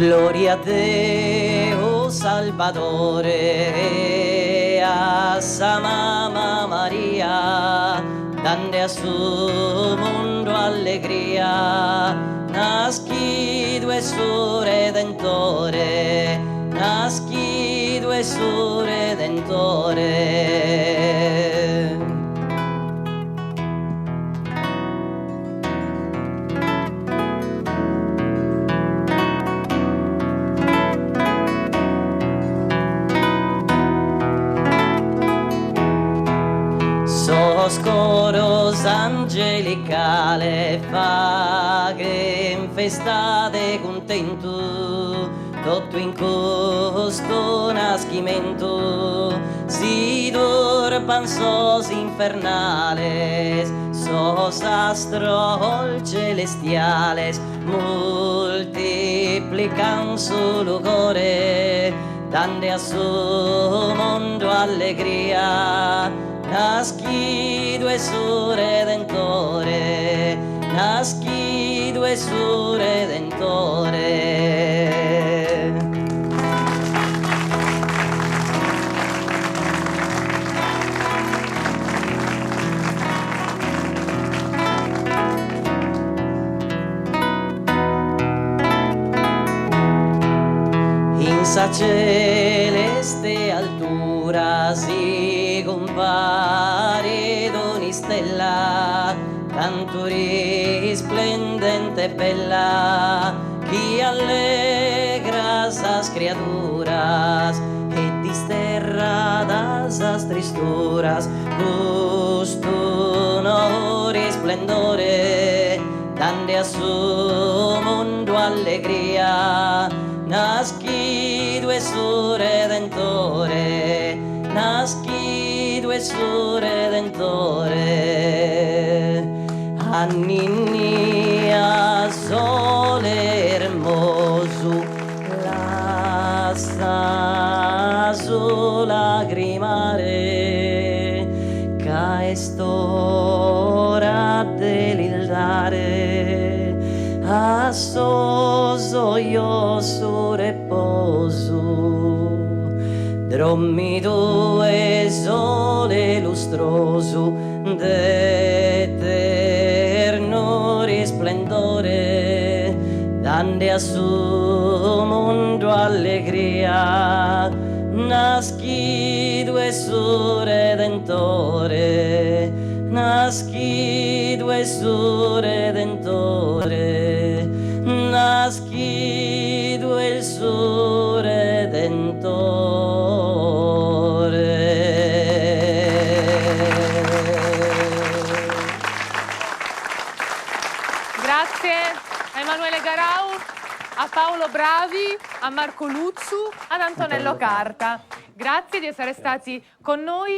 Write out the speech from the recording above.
Gloria a te, oh Salvatore, a sa mamma Maria, dande a su mondo allegria, nascido e su Redentore, nascido e su Redentore. Sos coros angelicale fa che in festa de contento tutto in costo naschimento si dorpan sos infernales sos astros celestiales multiplican su lucore dande a su mondo allegria. Nascido e su Redentore, nascido e su Redentore. In sa celeste altura si compare d'ogni stella, tanto risplendente e bella, chi allegra sas criaturas e disterra das sas tristuras, gusto no risplendore, dande a su mondo allegria, nascido e su Redentore, nascido e su Redentore. A Ninnia sole hermoso, la sa su lagrimare, ca estora delildare, a soglioso reposo. Dormido e sole lustroso d'eterno risplendore, dande a su mondo allegria, nascido e su Redentore, nascido e su Redentore, nascido e su Redentore. Grazie a Emanuele Garau, a Paolo Bravi, a Marco Luzzu, ad Antonello Carta. Grazie di essere stati con noi.